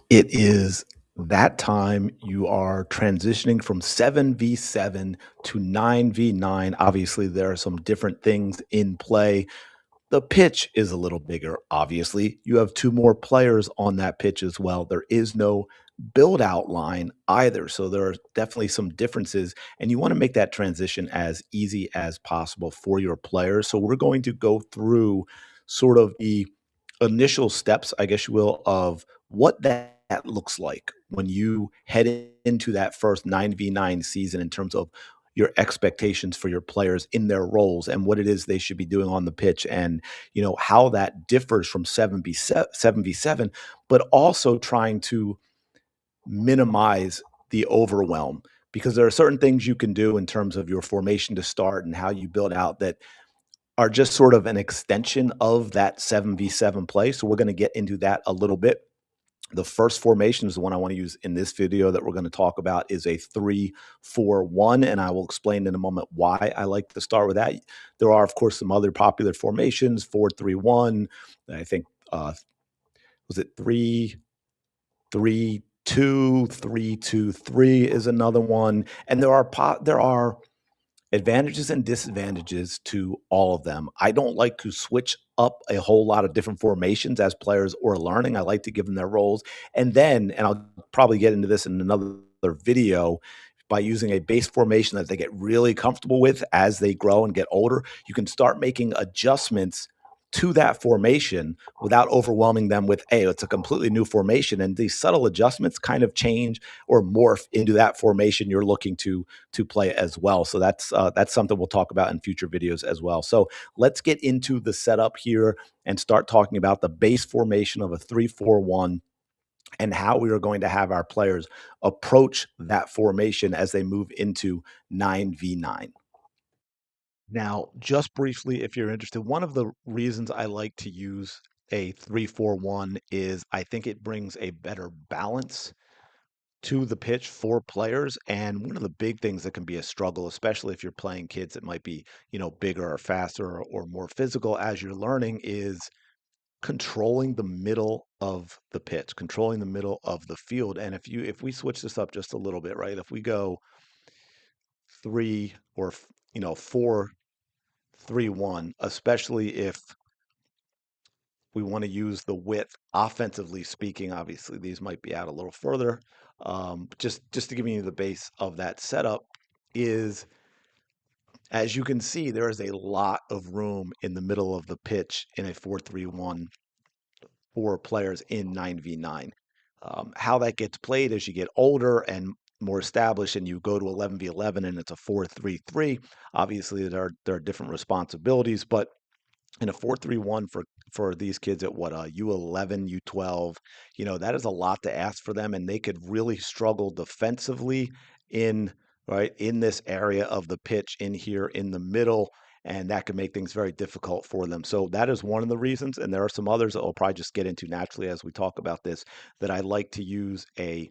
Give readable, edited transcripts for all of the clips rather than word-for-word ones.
It is that time you are transitioning from 7v7 to 9v9. Obviously, there are some different things in play. The pitch is a little bigger, obviously. You have 2 more players on that pitch as well. There is no build out line either, so there are definitely some differences, and you wanna make that transition as easy as possible for your players. So we're going to go through sort of the initial steps, I guess you will, of what that looks like when you head into that first 9v9 season in terms of your expectations for your players in their roles and what it is they should be doing on the pitch and how that differs from 7v7 but also trying to minimize the overwhelm because there are certain things you can do in terms of your formation to start and how you build out that are just sort of an extension of that 7v7 play. So we're going to get into that a little bit. The first formation is the one I want to use in this video that we're going to talk about is a 3-4-1, and I will explain in a moment why I like to start with that. There are, of course, some other popular formations, 4-3-1. I think was it 3-3-2, 3-2-3 is another one, and there are advantages and disadvantages to all of them. I don't like to switch up a whole lot of different formations as players are learning. I like to give them their roles. And I'll probably get into this in another video, by using a base formation that they get really comfortable with as they grow and get older, you can start making adjustments to that formation without overwhelming them with, hey, it's a completely new formation. And these subtle adjustments kind of change or morph into that formation you're looking to play as well. So that's something we'll talk about in future videos as well. So let's get into the setup here and start talking about the base formation of a 3-4-1 and how we are going to have our players approach that formation as they move into 9v9. Now, just briefly, if you're interested, one of the reasons I like to use a 3-4-1 is I think it brings a better balance to the pitch for players. And one of the big things that can be a struggle, especially if you're playing kids that might be, bigger or faster or more physical as you're learning, is controlling the middle of the pitch, controlling the middle of the field. And if we switch this up just a little bit, right? If we go 4-3-1, especially if we want to use the width offensively speaking, obviously these might be out a little further. Just to give you the base of that setup is, as you can see, there is a lot of room in the middle of the pitch in a 4-3-1 for players in 9v9. How that gets played as you get older and more established and you go to 11v11 and it's a 4-3-3, obviously there are different responsibilities, but in a 4-3-1 for these kids at what, U11, U12, that is a lot to ask for them, and they could really struggle defensively in right in this area of the pitch in here in the middle, and that could make things very difficult for them. So that is one of the reasons, and there are some others that we'll probably just get into naturally as we talk about this, that I like to use a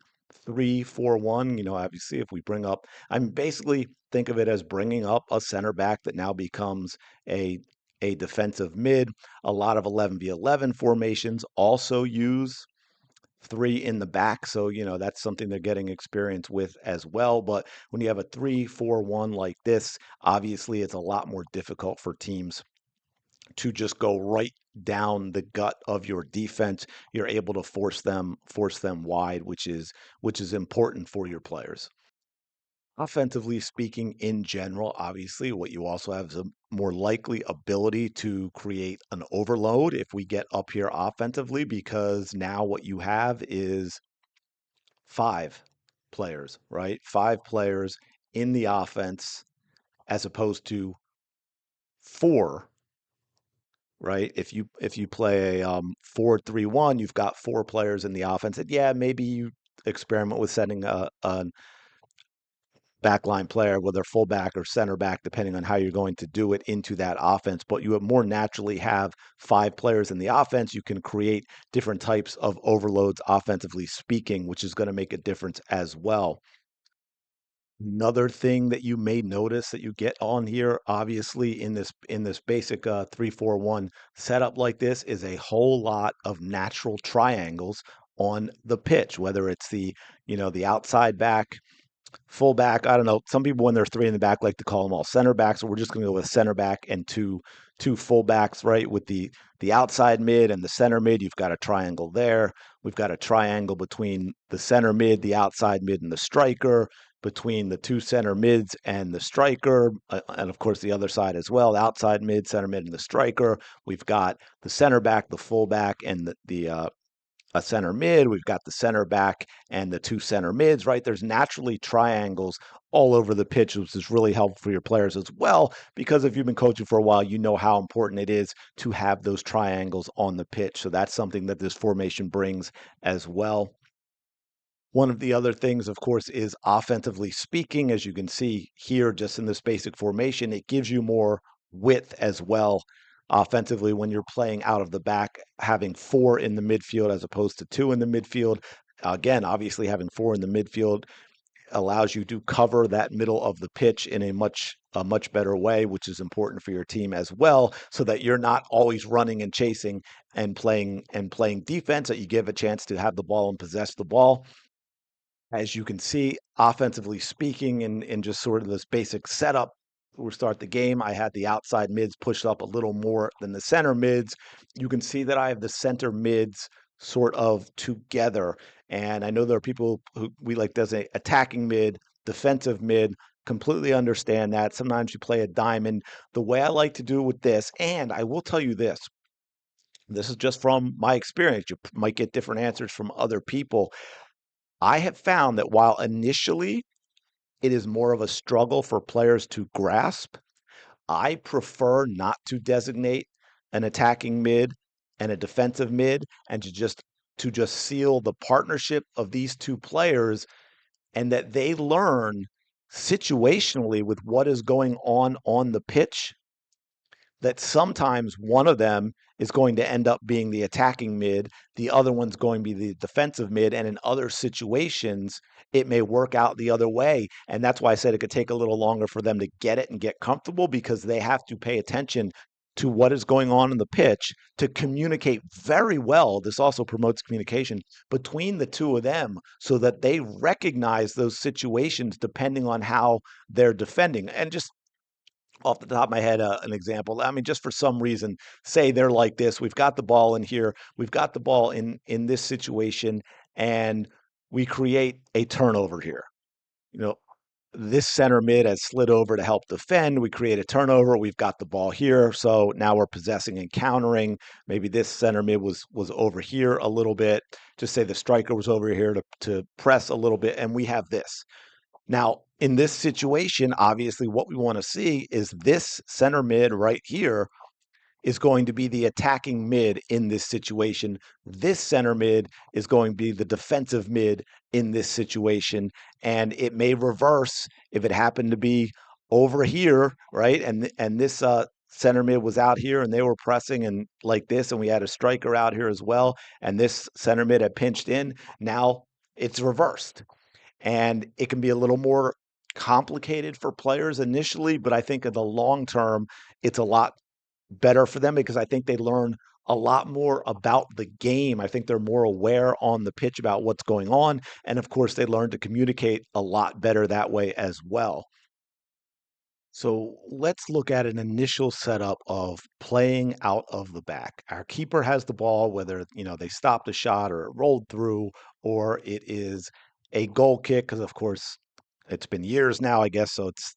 3-4-1. Obviously, if we bring up, I'm basically think of it as bringing up a center back that now becomes a defensive mid. A lot of 11v11 formations also use three in the back. So, that's something they're getting experience with as well. But when you have a 3-4-1 like this, obviously it's a lot more difficult for teams to just go right down the gut of your defense. You're able to force them wide, which is important for your players. Offensively speaking, in general, obviously, what you also have is a more likely ability to create an overload if we get up here offensively, because now what you have is five players, right? Five players in the offense as opposed to four, right? If you play a 4-3-1, you've got four players in the offense. And yeah, maybe you experiment with setting a backline player, whether fullback or center back, depending on how you're going to do it into that offense. But you would more naturally have five players in the offense. You can create different types of overloads offensively speaking, which is going to make a difference as well. Another thing that you may notice that you get on here, obviously in this basic 3-4-1 setup like this, is a whole lot of natural triangles on the pitch, whether it's the outside back, fullback. I don't know. Some people, when they're three in the back, like to call them all center backs. So we're just going to go with center back and two fullbacks, right? With the outside mid and the center mid, you've got a triangle there. We've got a triangle between the center mid, the outside mid, and the striker. Between the two center mids and the striker, and of course the other side as well, outside mid, center mid, and the striker. We've got the center back, the fullback, and the a center mid. We've got the center back and the two center mids, right? There's naturally triangles all over the pitch, which is really helpful for your players as well, because if you've been coaching for a while, you know how important it is to have those triangles on the pitch. So that's something that this formation brings as well. One of the other things, of course, is offensively speaking. As you can see here, just in this basic formation, it gives you more width as well. Offensively, when you're playing out of the back, having four in the midfield as opposed to two in the midfield. Again, obviously, having four in the midfield allows you to cover that middle of the pitch in a much better way, which is important for your team as well, so that you're not always running and chasing and playing defense, that you give a chance to have the ball and possess the ball. As you can see, offensively speaking, in just sort of this basic setup, we start the game. I had the outside mids pushed up a little more than the center mids. You can see that I have the center mids sort of together. And I know there are people who we like designate attacking mid, defensive mid. Completely understand that. Sometimes you play a diamond. The way I like to do it with this, and I will tell you this. This is just from my experience. You might get different answers from other people. I have found that while initially it is more of a struggle for players to grasp, I prefer not to designate an attacking mid and a defensive mid, and to just seal the partnership of these two players, and that they learn situationally with what is going on the pitch, that sometimes one of them is going to end up being the attacking mid, the other one's going to be the defensive mid, and in other situations, it may work out the other way. And that's why I said it could take a little longer for them to get it and get comfortable, because they have to pay attention to what is going on in the pitch to communicate very well. This also promotes communication between the two of them, so that they recognize those situations depending on how they're defending. And just off the top of my head, an example. I mean, just for some reason, say they're like this. We've got the ball in here. We've got the ball in this situation, and we create a turnover here. You know, this center mid has slid over to help defend. We create a turnover. We've got the ball here, so now we're possessing and countering. Maybe this center mid was over here a little bit. Just say the striker was over here to press a little bit, and we have this. Now, in this situation, obviously, what we want to see is this center mid right here is going to be the attacking mid in this situation. This center mid is going to be the defensive mid in this situation. And it may reverse if it happened to be over here, right? And this center mid was out here and they were pressing and like this, and we had a striker out here as well. And this center mid had pinched in. Now it's reversed, and it can be a little more complicated for players initially, but I think in the long term, it's a lot better for them, because I think they learn a lot more about the game. I think they're more aware on the pitch about what's going on. And of course, they learn to communicate a lot better that way as well. So let's look at an initial setup of playing out of the back. Our keeper has the ball, whether they stopped a shot or it rolled through, or it is a goal kick, because of course it's been years now, I guess, so it's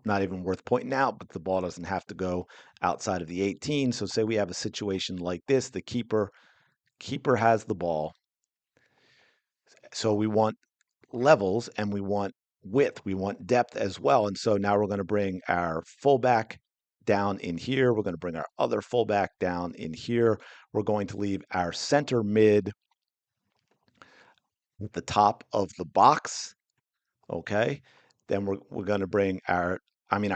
not even worth pointing out, but the ball doesn't have to go outside of the 18. So say we have a situation like this, the keeper has the ball. So we want levels and we want width, we want depth as well. And so now we're going to bring our fullback down in here. We're going to bring our other fullback down in here. We're going to leave our center mid at the top of the box. Okay. Then we're going to bring our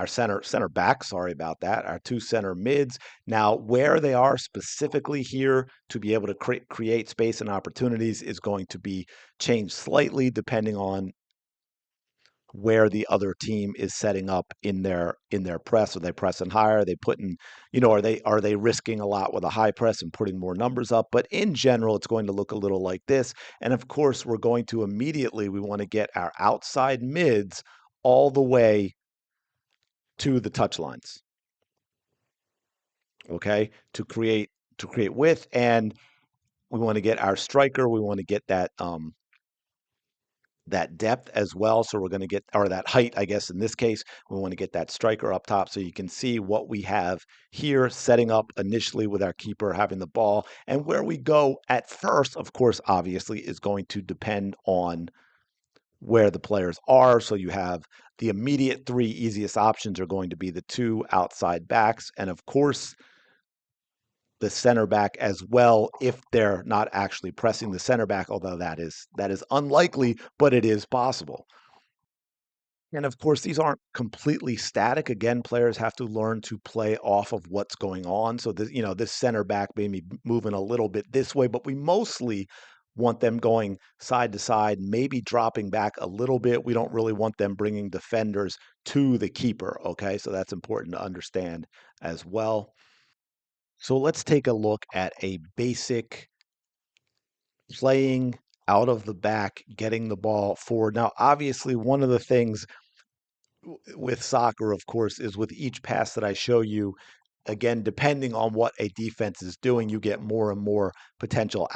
center back, sorry about that, our two center mids. Now, where they are specifically here to be able to create space and opportunities is going to be changed slightly depending on where the other team is setting up in their press. Are they pressing higher? Are they putting, are they risking a lot with a high press and putting more numbers up? But in general, it's going to look a little like this. And of course, we're going to immediately we want to get our outside mids all the way to the touch lines. Okay, to create width, and we want to get our striker. We want to get that depth as well. So we're going to get, or that height, I guess, in this case, we want to get that striker up top. So you can see what we have here setting up initially with our keeper having the ball. And where we go at first, of course, obviously, is going to depend on where the players are. So you have the immediate three easiest options are going to be the two outside backs. And of course, the center back as well if they're not actually pressing the center back, although that is unlikely, but it is possible. And of course, these aren't completely static. Again, players have to learn to play off of what's going on. So this center back may be moving a little bit this way, but we mostly want them going side to side, maybe dropping back a little bit. We don't really want them bringing defenders to the keeper. Okay, so that's important to understand as well. So let's take a look at a basic playing out of the back, getting the ball forward. Now, obviously, one of the things with soccer, of course, is with each pass that I show you, again, depending on what a defense is doing, you get more and more potential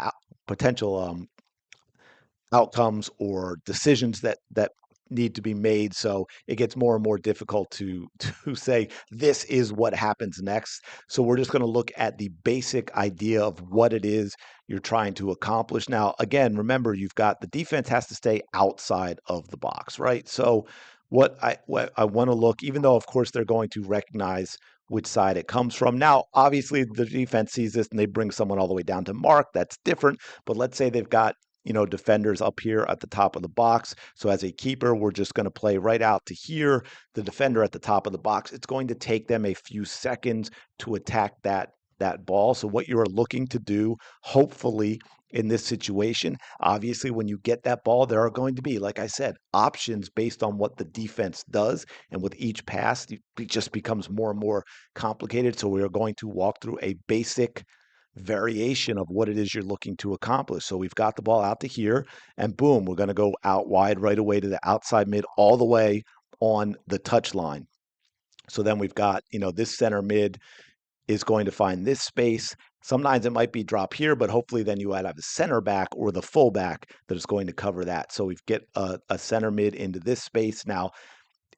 outcomes or decisions that need to be made. So it gets more and more difficult to to say this is what happens next. So we're just going to look at the basic idea of what it is you're trying to accomplish. Now, again, remember you've got the defense has to stay outside of the box, right? So what I want to look, even though of course they're going to recognize which side it comes from. Now, obviously the defense sees this and they bring someone all the way down to mark. That's different. But let's say they've got defenders up here at the top of the box. So as a keeper, we're just going to play right out to here, the defender at the top of the box. It's going to take them a few seconds to attack that ball. So what you're looking to do, hopefully, in this situation, obviously, when you get that ball, there are going to be, like I said, options based on what the defense does. And with each pass, it just becomes more and more complicated. So we are going to walk through a basic variation of what it is you're looking to accomplish. So we've got the ball out to here, and boom, we're going to go out wide right away to the outside mid, all the way on the touch line. So then we've got, this center mid is going to find this space. Sometimes it might be drop here, but hopefully then you might have a center back or the full back that is going to cover that. So we get a center mid into this space. Now,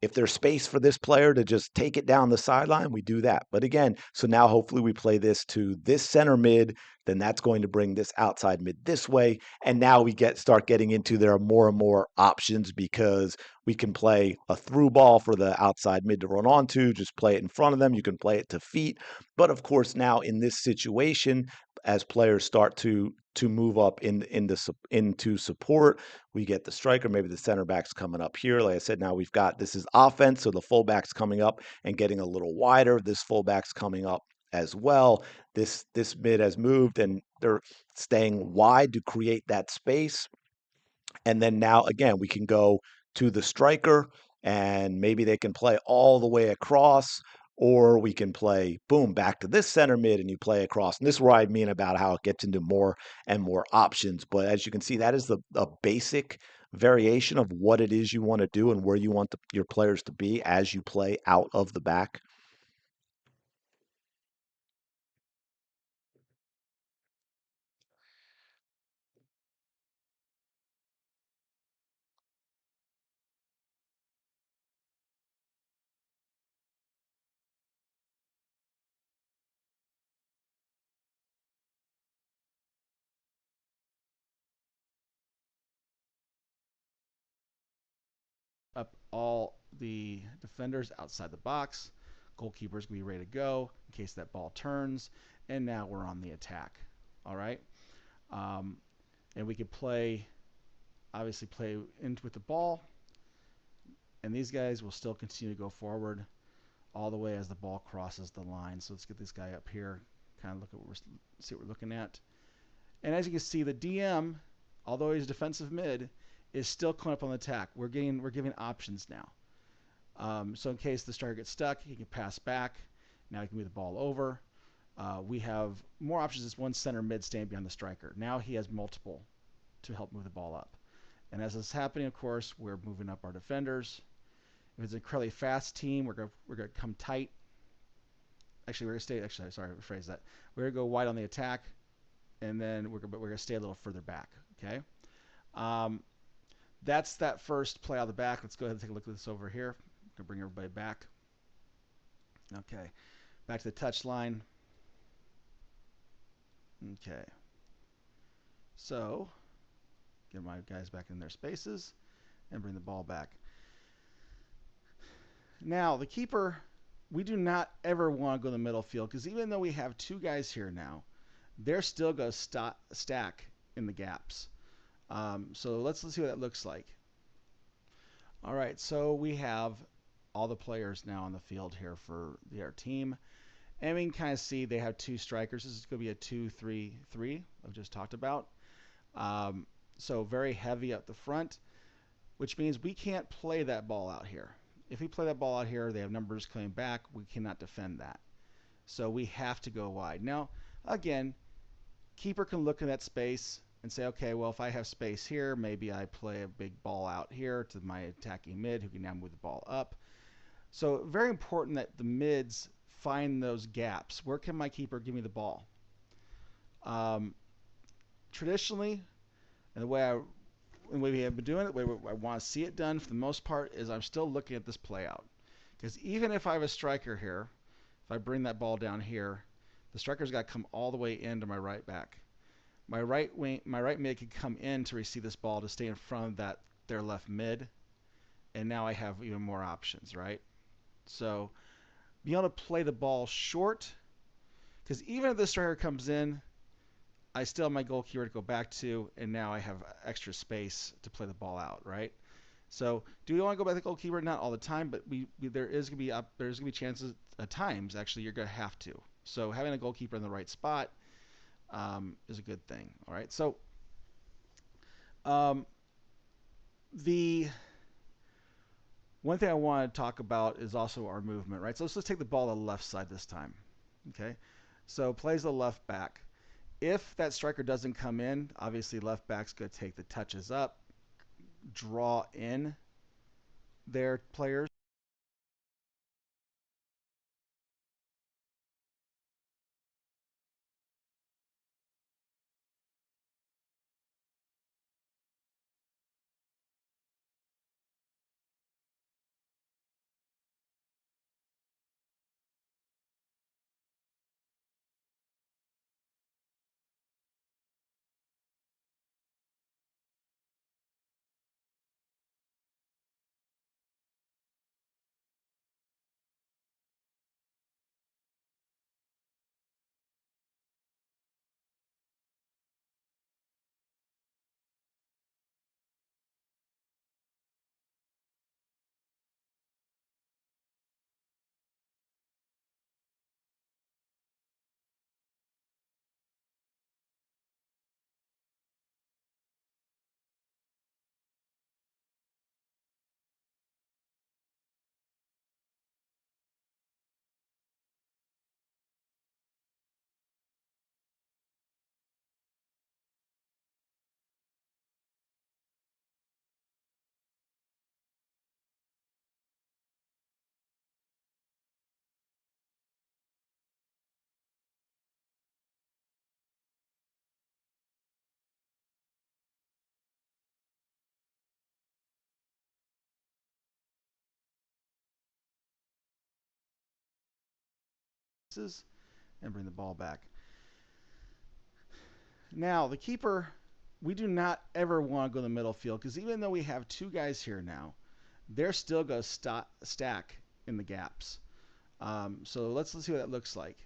if there's space for this player to just take it down the sideline, we do that. But again, so now hopefully we play this to this center mid, then that's going to bring this outside mid this way. And now we start getting into there are more and more options because we can play a through ball for the outside mid to run onto, just play it in front of them. You can play it to feet. But of course, now in this situation, as players start to move up into support, we get the striker, maybe the center back's coming up here. Like I said, now we've got this is offense, so the fullback's coming up and getting a little wider. This fullback's coming up as well. This mid has moved and they're staying wide to create that space. And then now again, we can go to the striker and maybe they can play all the way across, or we can play boom back to this center mid and you play across. And this is what I mean about how it gets into more and more options. But as you can see, that is a basic variation of what it is you want to do and where you want your players to be as you play out of the back. Up all the defenders outside the box. Goalkeeper's gonna be ready to go in case that ball turns. And now we're on the attack. All right. Um, and we could obviously play in with the ball, and these guys will still continue to go forward all the way as the ball crosses the line. So let's get this guy up here, kind of see what we're looking at. And as you can see, the DM, although he's defensive mid, is still coming up on the attack. We're giving options now. So in case the striker gets stuck, he can pass back. Now he can move the ball over. We have more options. As one center mid staying behind the striker. Now he has multiple to help move the ball up. And as this is happening, of course, we're moving up our defenders. If it's an incredibly fast team, we're gonna come tight. Actually, we're gonna stay. Actually, sorry, rephrase that. We're gonna go wide on the attack, and then we're gonna stay a little further back. Okay. That's that first play out of the back. Let's go ahead and take a look at this over here. I'm gonna bring everybody back. Okay, back to the touch line. Okay. So, get my guys back in their spaces and bring the ball back. Now, the keeper, we do not ever want to go to the middle field because even though we have two guys here now, they're still going to stack in the gaps. So let's see what that looks like. All right, so we have all the players now on the field here for our team. And we can kind of see they have two strikers. This is going to be a 2-3-3 I've just talked about. So very heavy up the front, which means we can't play that ball out here. If we play that ball out here, they have numbers coming back. We cannot defend that. So we have to go wide. Now, again, keeper can look in that space and say, okay, well, if I have space here, maybe I play a big ball out here to my attacking mid who can now move the ball up. So very important that the mids find those gaps. Where can my keeper give me the ball? Traditionally, and the way we have been doing it, the way I want to see it done for the most part, is I'm still looking at this play out. Because even if I have a striker here, if I bring that ball down here, the striker's got to come all the way into my right back. My right mid can come in to receive this ball to stay in front of their left mid, and now I have even more options, right? So being able to play the ball short, because even if the striker comes in, I still have my goalkeeper to go back to, and now I have extra space to play the ball out, right? So do we want to go back to the goalkeeper? Not all the time, but there's gonna be chances at times actually you're gonna have to. So having a goalkeeper in the right spot is a good thing. All right. So the one thing I want to talk about is also our movement, right? So let's take the ball to the left side this time. Okay. So plays the left back. If that striker doesn't come in, obviously left back's going to take the touches up, draw in their players. And bring the ball back. Now, the keeper, we do not ever want to go to the middle field because even though we have two guys here now, they're still going to stack in the gaps. So let's see what that looks like.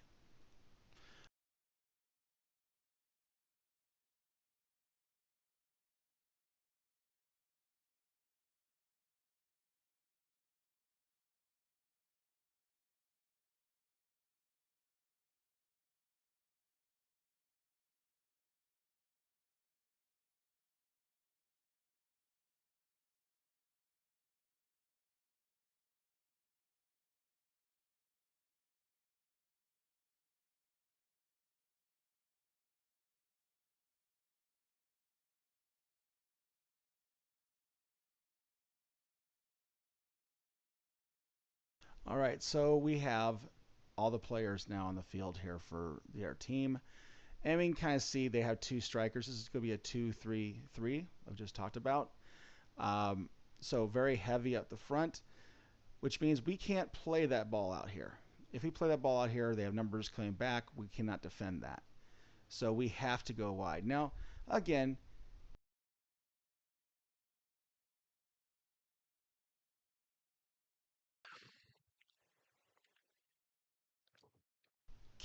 All right, so we have all the players now on the field here for our team. And we can kind of see they have two strikers. This is going to be a 2-3-3 I've just talked about. Um, so very heavy up the front, which means we can't play that ball out here. If we play that ball out here, they have numbers coming back. We cannot defend that. So we have to go wide. Now, again,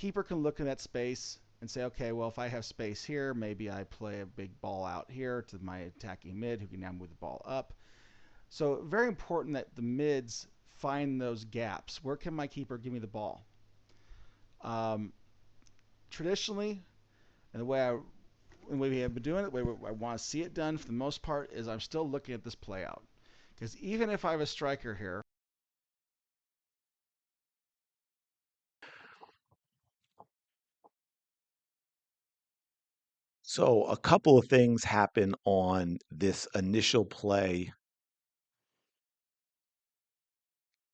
keeper can look in that space and say, okay, well, if I have space here, maybe I play a big ball out here to my attacking mid who can now move the ball up. So very important that the mids find those gaps. Where can my keeper give me the ball? Um, Traditionally, and the way we have been doing it, the way I want to see it done for the most part is I'm still looking at this play out. Because even if I have a striker here, So a couple of things happen on this initial play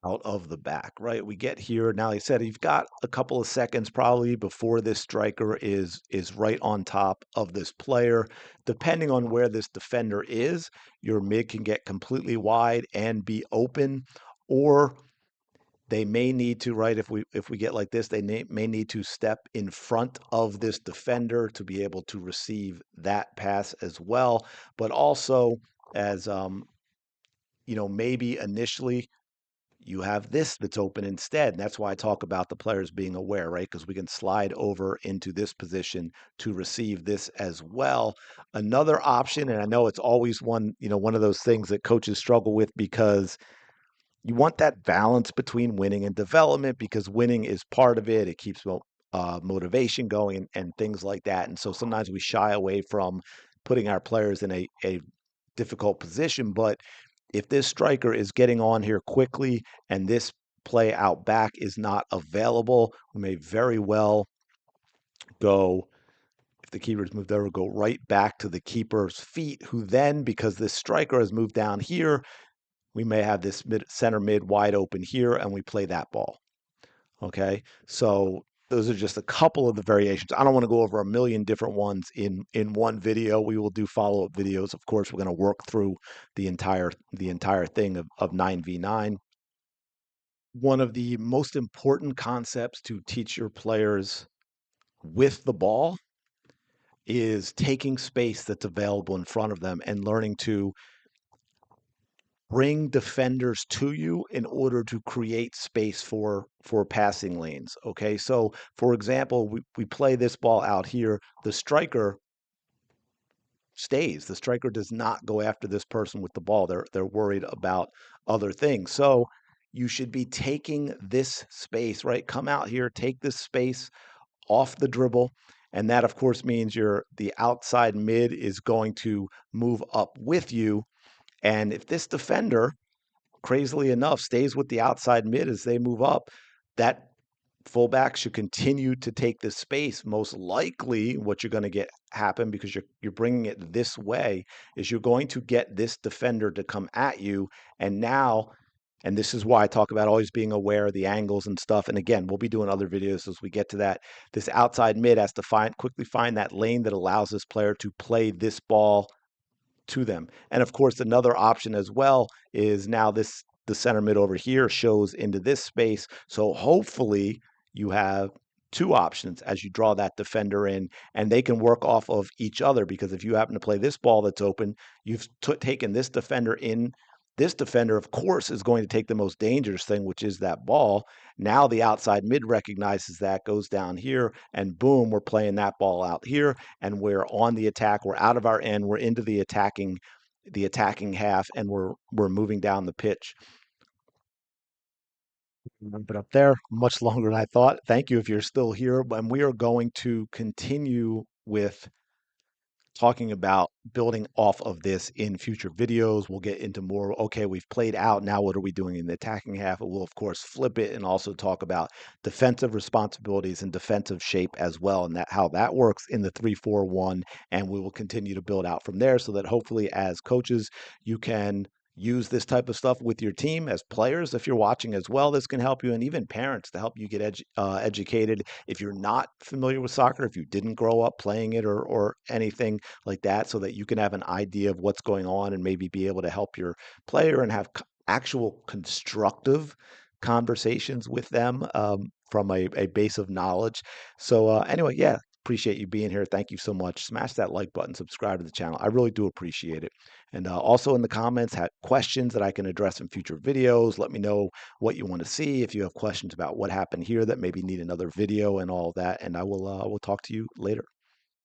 out of the back, right? We get here. Now, he said you've got a couple of seconds probably before this striker is right on top of this player. Depending on where this defender is, your mid can get completely wide and be open, or they may need to, right, if we get like this, they may need to step in front of this defender to be able to receive that pass as well. But also, as maybe initially you have this that's open instead. And that's why I talk about the players being aware, right? Because we can slide over into this position to receive this as well. Another option, and I know it's always one of those things that coaches struggle with because you want that balance between winning and development because winning is part of it. It keeps motivation going and things like that. And so sometimes we shy away from putting our players in a difficult position. But if this striker is getting on here quickly and this play out back is not available, we may very well go, if the keeper's moved over, go right back to the keeper's feet, who then, because this striker has moved down here, we may have this center mid wide open here and we play that ball. Okay. So those are just a couple of the variations. I don't want to go over a million different ones in one video. We will do follow-up videos. Of course, we're going to work through the entire thing of 9v9. One of the most important concepts to teach your players with the ball is taking space that's available in front of them and learning to bring defenders to you in order to create space for passing lanes. Okay, so for example, we play this ball out here. The striker stays. The striker does not go after this person with the ball. They're worried about other things. So you should be taking this space, right? Come out here, take this space off the dribble. And that, of course, means the outside mid is going to move up with you. And if this defender, crazily enough, stays with the outside mid as they move up, that fullback should continue to take the space. Most likely, what you're going to get happen because you're bringing it this way is you're going to get this defender to come at you, and now. And this is why I talk about always being aware of the angles and stuff. And again, we'll be doing other videos as we get to that. This outside mid has to quickly find that lane that allows this player to play this ball to them. And of course, another option as well is now the center mid over here shows into this space. So hopefully you have two options as you draw that defender in, and they can work off of each other because if you happen to play this ball that's open, you've taken this defender in. This defender, of course, is going to take the most dangerous thing, which is that ball. Now the outside mid recognizes that, goes down here, and boom, we're playing that ball out here and we're on the attack. We're out of our end. We're into the attacking half, and we're moving down the pitch. But up there, much longer than I thought. Thank you if you're still here. And we are going to continue with talking about building off of this in future videos. We'll get into more. Okay, we've played out. Now, what are we doing in the attacking half? We'll, of course, flip it and also talk about defensive responsibilities and defensive shape as well, and how that works in the 3-4-1. And we will continue to build out from there so that hopefully, as coaches, you can use this type of stuff with your team as players. If you're watching as well, this can help you, and even parents to help you get educated. If you're not familiar with soccer, if you didn't grow up playing it or anything like that, so that you can have an idea of what's going on and maybe be able to help your player and have actual constructive conversations with them from a base of knowledge. So anyway, yeah, appreciate you being here. Thank you so much. Smash that like button, subscribe to the channel. I really do appreciate it. And also in the comments, have questions that I can address in future videos. Let me know what you want to see. If you have questions about what happened here that maybe need another video and all that, and I will talk to you later.